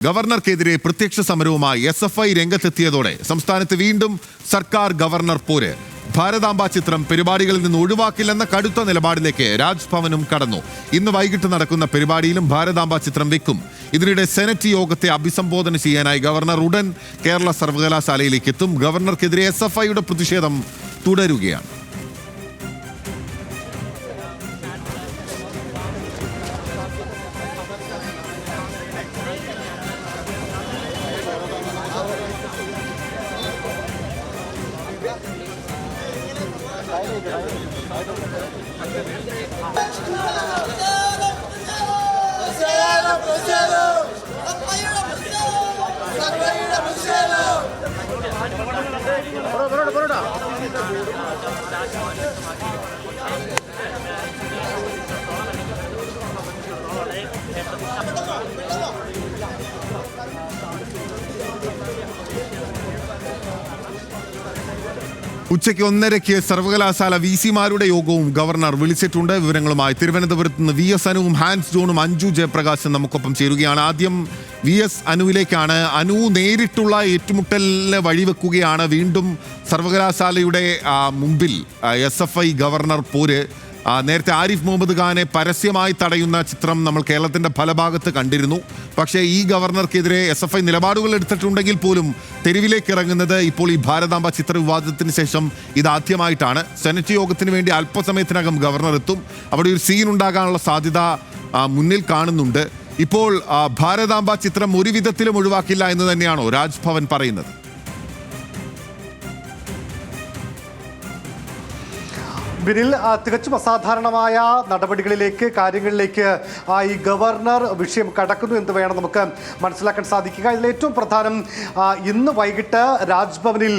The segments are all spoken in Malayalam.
ഗവർണർക്കെതിരെ പ്രത്യക്ഷ സമരവുമായി SFI രംഗത്തെത്തിയതോടെ സംസ്ഥാനത്ത് വീണ്ടും സർക്കാർ ഗവർണർ പോര്. ഭാരതാംബ ചിത്രം പരിപാടികളിൽ നിന്ന് ഒഴിവാക്കില്ലെന്ന കടുത്ത നിലപാടിലേക്ക് രാജ്ഭവനും കടന്നു. ഇന്ന് വൈകിട്ട് നടക്കുന്ന പരിപാടിയിലും ഭാരതാംബ ചിത്രം വെക്കും. ഇതിനിടെ സെനറ്റ് യോഗത്തെ അഭിസംബോധന ചെയ്യാനായി ഗവർണർ ഉടൻ കേരള സർവകലാശാലയിലേക്ക് എത്തും. ഗവർണർക്കെതിരെ SFIയുടെ പ്രതിഷേധം തുടരുകയാണ്. ഉച്ചയ്ക്ക് 1:30 സർവകലാശാല VC-മാരുടെ യോഗവും ഗവർണർ വിളിച്ചിട്ടുണ്ട്. വിവരങ്ങളുമായി തിരുവനന്തപുരത്ത് നിന്ന് VS അനുവും ഹാൻസ് ജോണും അഞ്ജു ജയപ്രകാശും നമുക്കൊപ്പം ചേരുകയാണ്. ആദ്യം VS അനുവിലേക്കാണ്. അനു, നേരിട്ടുള്ള ഏറ്റുമുട്ടലിന് വഴിവെക്കുകയാണ് വീണ്ടും സർവകലാശാലയുടെ മുമ്പിൽ SFI ഗവർണർ പോര്. നേരത്തെ ആരിഫ് മുഹമ്മദ് ഖാനെ പരസ്യമായി തടയുന്ന ചിത്രം നമ്മൾ കേരളത്തിന്റെ ഫലഭാഗത്ത് കണ്ടിരുന്നു. പക്ഷേ ഈ ഗവർണർക്കെതിരെ SFI നിലപാടുകൾ എടുത്തിട്ടുണ്ടെങ്കിൽ പോലും തെരുവിലേക്ക് ഇറങ്ങുന്നത് ഇപ്പോൾ ഈ ഭാരതാംബ ചിത്ര വിവാദത്തിന് ശേഷം ഇതാദ്യമായിട്ടാണ്. സെനറ്റ് യോഗത്തിന് വേണ്ടി അല്പസമയത്തിനകം ഗവർണർ എത്തും. അവിടെ ഒരു സീൻ ഉണ്ടാകാനുള്ള സാധ്യത മുന്നിൽ കാണുന്നുണ്ട്. ഇപ്പോൾ ഭാരതാംബ ചിത്രം ഒരു വിധത്തിലും ഒഴിവാക്കില്ല എന്ന് തന്നെയാണോ രാജ്ഭവൻ പറയുന്നത്? ബിനിൽ, തികച്ചും അസാധാരണമായ നടപടികളിലേക്ക്, കാര്യങ്ങളിലേക്ക് ഈ ഗവർണർ വിഷയം കടക്കുന്നു എന്ന് വേണം നമുക്ക് മനസ്സിലാക്കാൻ സാധിക്കുക. ഇതിൽ ഏറ്റവും പ്രധാനം, ഇന്ന് വൈകിട്ട് രാജ്ഭവനിൽ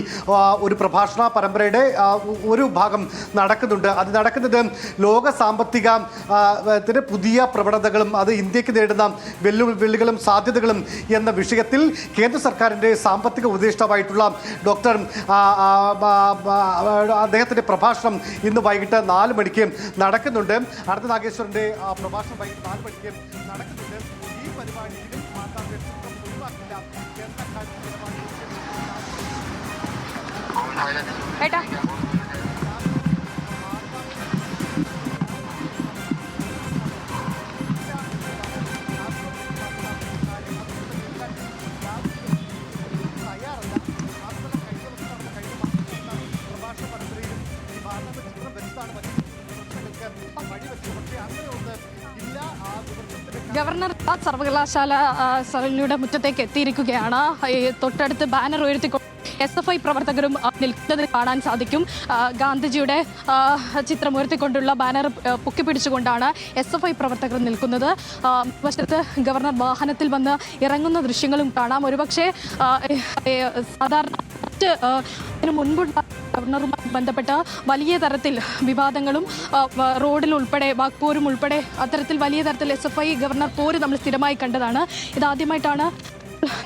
ഒരു പ്രഭാഷണ പരമ്പരയുടെ ഒരു ഭാഗം നടക്കുന്നുണ്ട്. അത് നടക്കുന്നത് ലോക സാമ്പത്തികത്തിന് പുതിയ പ്രവണതകളും അത് ഇന്ത്യക്ക് നേരിടുന്ന വെല്ലുവിളികളും സാധ്യതകളും എന്ന വിഷയത്തിൽ കേന്ദ്ര സർക്കാരിൻ്റെ സാമ്പത്തിക ഉപദേഷ്ടാവായിട്ടുള്ള ഡോക്ടർ അദ്ദേഹത്തിൻ്റെ പ്രഭാഷണം ഇന്ന് വൈകിട്ട് 4 മണിക്ക് നടക്കുന്നുണ്ട്. അനന്ത നാഗേശ്വരന്റെ പ്രഭാഷണം വൈകിട്ട് 4 മണിക്ക് നടക്കുന്നുണ്ട്. ഈ പരിപാടിയിലും ഗവർണർ സർവകലാശാലയുടെ മുറ്റത്തേക്ക് എത്തിയിരിക്കുകയാണ്. തൊട്ടടുത്ത് ബാനർ ഉയർത്തിക്കൊണ്ട് SFI പ്രവർത്തകരും നിൽക്കുന്നത് കാണാൻ സാധിക്കും. ഗാന്ധിജിയുടെ ചിത്രം ഉയർത്തിക്കൊണ്ടുള്ള ബാനർ പൊക്കിപ്പിടിച്ചുകൊണ്ടാണ് SFI പ്രവർത്തകർ നിൽക്കുന്നത്. വശത്ത് ഗവർണർ വാഹനത്തിൽ വന്ന് ഇറങ്ങുന്ന ദൃശ്യങ്ങളും കാണാം. ഒരുപക്ഷെ സാധാരണ മുൻപുള്ള ഗവർണറുമായി ബന്ധപ്പെട്ട വലിയ തരത്തിൽ വിവാദങ്ങളും റോഡിൽ ഉൾപ്പെടെ വാക്പോരും ഉൾപ്പെടെ അത്തരത്തിൽ വലിയ തരത്തിൽ SFI ഗവർണർ പോര് നമ്മൾ സ്ഥിരമായി കണ്ടതാണ്. ഇതാദ്യമായിട്ടാണ്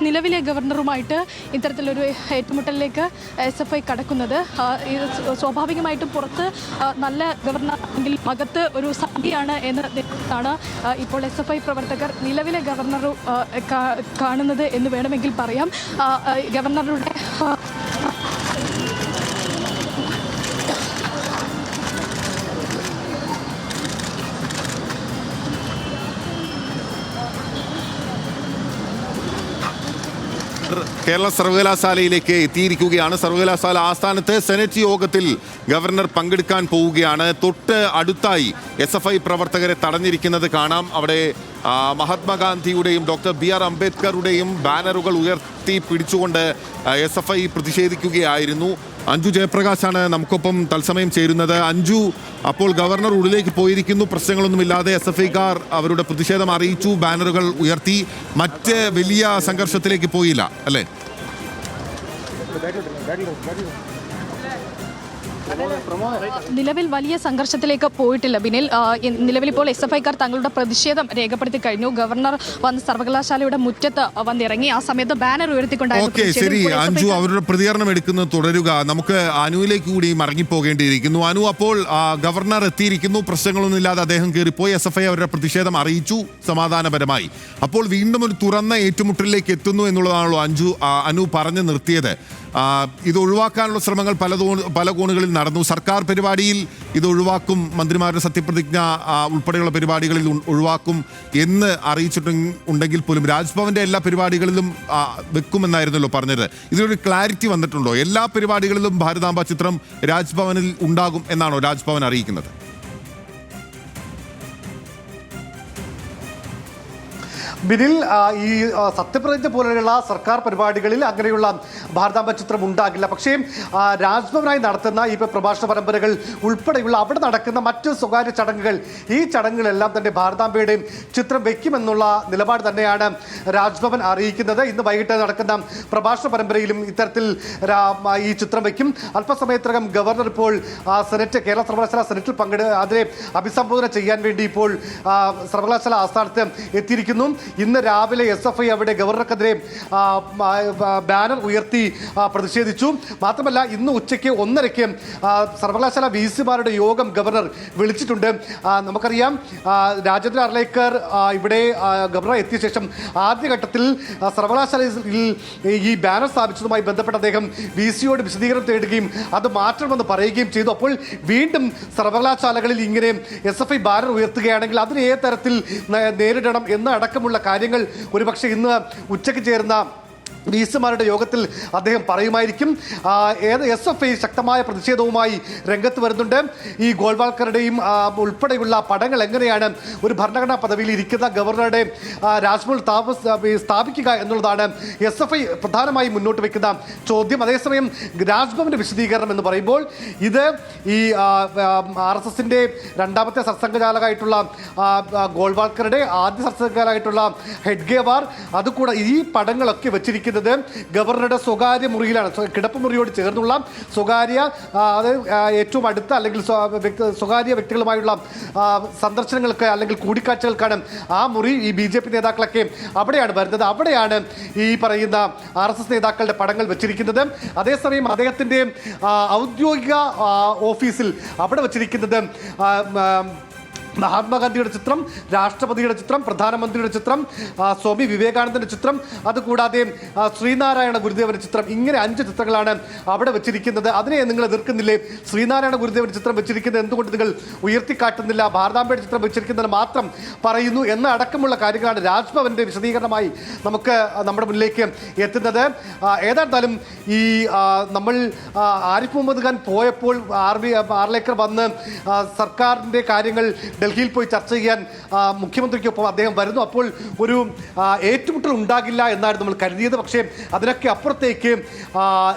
നിലവിലെ ഗവർണറുമായിട്ട് ഇത്തരത്തിലൊരു ഏറ്റുമുട്ടലിലേക്ക് SFI കടക്കുന്നത്. ഇത് സ്വാഭാവികമായിട്ടും പുറത്ത് നല്ല ഗവർണർ എങ്കിൽ അകത്ത് ഒരു സംഖ്യയാണ് എന്നതാണ് ഇപ്പോൾ SFI പ്രവർത്തകർ നിലവിലെ ഗവർണർ കാണുന്നത് എന്ന് വേണമെങ്കിൽ പറയാം. ഗവർണറുടെ കേരള സർവകലാശാലയിലേക്ക് എത്തിയിരിക്കുകയാണ്. സർവകലാശാല ആസ്ഥാനത്ത് സെനറ്റ് യോഗത്തിൽ ഗവർണർ പങ്കെടുക്കാൻ പോവുകയാണ്. തൊട്ട് അടുത്തായി SFI പ്രവർത്തകരെ തടഞ്ഞിരിക്കുന്നത് കാണാം. അവിടെ മഹാത്മാഗാന്ധിയുടെയും ഡോക്ടർ BR അംബേദ്കറുടെയും ബാനറുകൾ ഉയർത്തി പിടിച്ചുകൊണ്ട് SFI പ്രതിഷേധിക്കുകയായിരുന്നു. അഞ്ജു ജയപ്രകാശാണ് നമുക്കൊപ്പം തത്സമയം ചേരുന്നത്. അഞ്ജു, അപ്പോൾ ഗവർണർ ഉള്ളിലേക്ക് പോയിരിക്കുന്നു, പ്രശ്നങ്ങളൊന്നുമില്ലാതെ. SFIക്കാർ അവരുടെ പ്രതിഷേധം അറിയിച്ചു, ബാനറുകൾ ഉയർത്തി, മറ്റ് വലിയ സംഘർഷത്തിലേക്ക് പോയില്ല അല്ലേ? നിലവിൽ വലിയ സംഘർഷത്തിലേക്ക് പോയിട്ടില്ല ബിനിൽ. നിലവിൽ ഇപ്പോൾ SFIക്കാർ തങ്ങളുടെ പ്രതിഷേധം രേഖപ്പെടുത്തി കഴിഞ്ഞു. ഗവർണർ വന്ന് സർവകലാശാലയുടെ മുറ്റത്ത് വന്നിറങ്ങി. ആ സമയത്ത് ബാനർ ഉയർത്തിക്കൊണ്ടായിരുന്നു. ശരി അഞ്ജു, അവരുടെ പ്രതികരണം എടുക്കുന്നത് തുടരുക. നമുക്ക് അനുവിലേക്ക് കൂടി മടങ്ങിപ്പോകേണ്ടിയിരിക്കുന്നു. അനു, അപ്പോൾ ഗവർണർ എത്തിയിരിക്കുന്നു, പ്രശ്നങ്ങളൊന്നുമില്ലാതെ അദ്ദേഹം കയറിപ്പോയി. SFI അവരുടെ പ്രതിഷേധം അറിയിച്ചു സമാധാനപരമായി. അപ്പോൾ വീണ്ടും ഒരു തുറന്ന ഏറ്റുമുട്ടലിലേക്ക് എത്തുന്നു എന്നുള്ളതാണല്ലോ അനു പറഞ്ഞു നിർത്തിയത്. ഇത് ഒഴിവാക്കാനുള്ള ശ്രമങ്ങൾ പല കോണുകളിൽ നടന്നു. സർക്കാർ പരിപാടിയിൽ ഇത് ഒഴിവാക്കും, മന്ത്രിമാരുടെ സത്യപ്രതിജ്ഞ ഉൾപ്പെടെയുള്ള പരിപാടികളിൽ ഒഴിവാക്കും എന്ന് അറിയിച്ചിട്ടുണ്ടെങ്കിൽ പോലും രാജ്ഭവന്റെ എല്ലാ പരിപാടികളിലും വെക്കുമെന്നായിരുന്നല്ലോ പറഞ്ഞത്. ഇതിലൊരു ക്ലാരിറ്റി വന്നിട്ടുണ്ടോ? എല്ലാ പരിപാടികളിലും ഭാരതാംബ ചിത്രം രാജ്ഭവനിൽ ഉണ്ടാകും എന്നാണോ രാജ്ഭവൻ അറിയിക്കുന്നത്? ബിനിൽ, ഈ സത്യപ്രതിജ്ഞ പോലെയുള്ള സർക്കാർ പരിപാടികളിൽ അങ്ങനെയുള്ള ഭാരതാംബ ചിത്രം ഉണ്ടാകില്ല. പക്ഷേ രാജ്ഭവനായി നടത്തുന്ന ഈ പ്രഭാഷണ പരമ്പരകൾ ഉൾപ്പെടെയുള്ള അവിടെ നടക്കുന്ന മറ്റ് സ്വകാര്യ ചടങ്ങുകൾ, ഈ ചടങ്ങുകളെല്ലാം തന്നെ ഭാരതാംബയുടെയും ചിത്രം വയ്ക്കുമെന്നുള്ള നിലപാട് തന്നെയാണ് രാജ്ഭവൻ അറിയിക്കുന്നത്. ഇന്ന് വൈകിട്ട് നടക്കുന്ന പ്രഭാഷണ പരമ്പരയിലും ഇത്തരത്തിൽ ഈ ചിത്രം വയ്ക്കും. അല്പസമയത്തിനകം ഗവർണർ ഇപ്പോൾ കേരള സർവകലാശാല സെനറ്റിൽ അതിനെ അഭിസംബോധന ചെയ്യാൻ വേണ്ടി ഇപ്പോൾ സർവകലാശാല ആസ്ഥാനത്ത് എത്തിയിരിക്കുന്നു. ഇന്ന് രാവിലെ SFI അവിടെ ഗവർണർക്കെതിരെ ബാനർ ഉയർത്തി പ്രതിഷേധിച്ചു. മാത്രമല്ല ഇന്ന് ഉച്ചയ്ക്ക് 1:30 സർവകലാശാല VC-മാരുടെ യോഗം ഗവർണർ വിളിച്ചിട്ടുണ്ട്. നമുക്കറിയാം, രാജേന്ദ്ര അർലേക്കർ ഇവിടെ ഗവർണർ എത്തിയ ശേഷം ആദ്യഘട്ടത്തിൽ സർവകലാശാലയിൽ ഈ ബാനർ സ്ഥാപിച്ചതുമായി ബന്ധപ്പെട്ട് അദ്ദേഹം VC-യോട് വിശദീകരണം തേടുകയും അത് മാറ്റണമെന്ന് പറയുകയും ചെയ്തു. അപ്പോൾ വീണ്ടും സർവകലാശാലകളിൽ ഇങ്ങനെ SFI ബാനർ ഉയർത്തുകയാണെങ്കിൽ അതിന് ഏത് തരത്തിൽ നേരിടണം എന്ന അടക്കമുള്ള കാര്യങ്ങൾ ഒരുപക്ഷെ ഇന്ന് ഉച്ചയ്ക്ക് ചേർന്ന VC-മാരുടെ യോഗത്തിൽ അദ്ദേഹം പറയുമായിരിക്കും. SFI ശക്തമായ പ്രതിഷേധവുമായി രംഗത്ത് വരുന്നുണ്ട്. ഈ ഗോൾവാൾക്കറുടെയും ഉൾപ്പെടെയുള്ള പടങ്ങൾ എങ്ങനെയാണ് ഒരു ഭരണഘടനാ പദവിയിൽ ഇരിക്കുന്ന ഗവർണറുടെ രാജ്ഭവൻ സ്ഥാപിക്കുക എന്നുള്ളതാണ് SFI പ്രധാനമായും മുന്നോട്ട് വയ്ക്കുന്ന ചോദ്യം. അതേസമയം രാജ്ഭവന്റെ വിശദീകരണം എന്ന് പറയുമ്പോൾ ഇത് ഈ RSSന്റെ രണ്ടാമത്തെ സർസംഘചാലകമായിട്ടുള്ള ഗോൾവാൾക്കറുടെ ആദ്യ സർസംഘചാലകമായിട്ടുള്ള ഹെഡ്ഗേവാർ, അതുകൂടെ ഈ പടങ്ങളൊക്കെ വെച്ചിരിക്കുന്നത് ഗവർണറുടെ സ്വകാര്യ മുറിയിലാണ്. കിടപ്പ് മുറിയോട് ചേർന്നുള്ള സ്വകാര്യ, അത് ഏറ്റവും അടുത്ത അല്ലെങ്കിൽ സ്വകാര്യ വ്യക്തികളുമായുള്ള സന്ദർശനങ്ങൾക്ക് അല്ലെങ്കിൽ കൂടിക്കാഴ്ചകൾക്കാണ് ആ മുറി. ഈ BJP നേതാക്കളൊക്കെ അവിടെയാണ് വരുന്നത്. അവിടെയാണ് ഈ പറയുന്ന RSS നേതാക്കളുടെ പടങ്ങൾ വെച്ചിരിക്കുന്നത്. അതേസമയം അദ്ദേഹത്തിൻ്റെ ഔദ്യോഗിക ഓഫീസിൽ അവിടെ വെച്ചിരിക്കുന്നത് മഹാത്മാഗാന്ധിയുടെ ചിത്രം, രാഷ്ട്രപതിയുടെ ചിത്രം, പ്രധാനമന്ത്രിയുടെ ചിത്രം, സ്വാമി വിവേകാനന്ദൻ്റെ ചിത്രം, അതുകൂടാതെ ശ്രീനാരായണ ഗുരുദേവന്റെ ചിത്രം, ഇങ്ങനെ 5 ചിത്രങ്ങളാണ് അവിടെ വെച്ചിരിക്കുന്നത്. അതിനെ നിങ്ങൾ എതിർക്കുന്നില്ലേ? ശ്രീനാരായണ ഗുരുദേവന്റെ ചിത്രം വെച്ചിരിക്കുന്നത് എന്തുകൊണ്ട് നിങ്ങൾ ഉയർത്തിക്കാട്ടുന്നില്ല? ഭാരതാംബയുടെ ചിത്രം വെച്ചിരിക്കുന്നത് മാത്രം പറയുന്നു എന്ന അടക്കമുള്ള കാര്യങ്ങളാണ് രാജ്ഭവന്റെ വിശദീകരണമായി നമുക്ക് നമ്മുടെ മുന്നിലേക്ക് എത്തുന്നത്. ഏതായിരുന്നാലും ഈ നമ്മൾ ആരിഫ് മുഹമ്മദ് ഖാൻ പോയപ്പോൾ ആർലേക്കർ വന്ന് സർക്കാരിൻ്റെ കാര്യങ്ങൾ ഡൽഹിയിൽ പോയി ചർച്ച ചെയ്യാൻ മുഖ്യമന്ത്രിക്കൊപ്പം അദ്ദേഹം വരുന്നു. അപ്പോൾ ഒരു ഏറ്റുമുട്ടൽ ഉണ്ടാകില്ല എന്നാണ് നമ്മൾ കരുതിയത്. പക്ഷേ അതിനൊക്കെ അപ്പുറത്തേക്ക്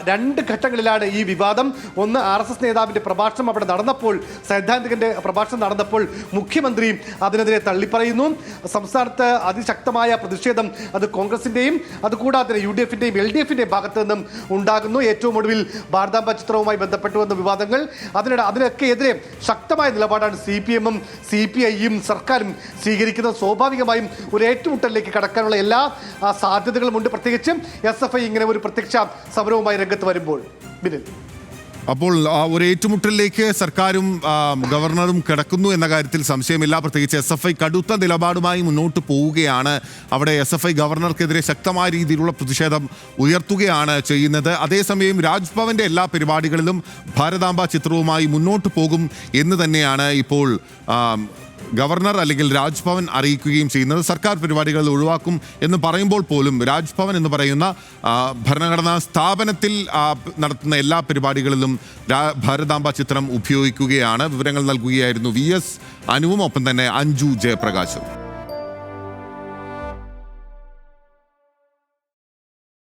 2 ഘട്ടങ്ങളിലാണ് ഈ വിവാദം. ഒന്ന്, RSS നേതാവിൻ്റെ പ്രഭാഷണം അവിടെ നടന്നപ്പോൾ, സൈദ്ധാന്തികൻ്റെ പ്രഭാഷണം നടന്നപ്പോൾ മുഖ്യമന്ത്രി അതിനെതിരെ തള്ളിപ്പറയുന്നു. സംസ്ഥാനത്ത് അതിശക്തമായ പ്രതിഷേധം അത് കോൺഗ്രസിൻ്റെയും അതുകൂടാതെ UDF-ൻ്റെയും LDF-ൻ്റെയും ഭാഗത്തു നിന്നും ഉണ്ടാകുന്നു. ഏറ്റവും ഒടുവിൽ ഭാരതാംബ ചിത്രവുമായി ബന്ധപ്പെട്ടു വന്ന വിവാദങ്ങൾ, അതിനൊക്കെ എതിരെ ശക്തമായ നിലപാടാണ് CPM-ഉം CPI-യും സർക്കാരും സ്വീകരിക്കുന്നത്. സ്വാഭാവികമായും ഒരു ഏറ്റുമുട്ടലിലേക്ക് കടക്കാനുള്ള എല്ലാ സാധ്യതകളുമുണ്ട്, പ്രത്യേകിച്ചും SFI ഇങ്ങനെ ഒരു പ്രത്യക്ഷ സമരവുമായി രംഗത്ത് വരുമ്പോൾ. ബിനിൽ, അപ്പോൾ ഒരു ഏറ്റുമുട്ടലിലേക്ക് സർക്കാരും ഗവർണറും കിടക്കുന്നു എന്ന കാര്യത്തിൽ സംശയമില്ല. പ്രത്യേകിച്ച് SFI കടുത്ത നിലപാടുമായി മുന്നോട്ട് പോവുകയാണ്. അവിടെ SFI ഗവർണർക്കെതിരെ ശക്തമായ രീതിയിലുള്ള പ്രതിഷേധം ഉയർത്തുകയാണ് ചെയ്യുന്നത്. അതേസമയം രാജ്ഭവന്റെ എല്ലാ പരിപാടികളിലും ഭാരതാംബ ചിത്രവുമായി മുന്നോട്ട് പോകും എന്ന് തന്നെയാണ് ഇപ്പോൾ ഗവർണർ അല്ലെങ്കിൽ രാജ്ഭവൻ അറിയിക്കുകയും ചെയ്യുന്നത്. സർക്കാർ പരിപാടികൾ ഒഴിവാക്കും എന്ന് പറയുമ്പോൾ പോലും രാജ്ഭവൻ എന്ന് പറയുന്ന ഭരണഘടനാ സ്ഥാപനത്തിൽ നടത്തുന്ന എല്ലാ പരിപാടികളിലും ഭാരതാംബ ചിത്രം ഉപയോഗിക്കുകയാണ്. വിവരങ്ങൾ നൽകുകയായിരുന്നു VS അനുവും, ഒപ്പം തന്നെ അഞ്ജു ജയപ്രകാശും.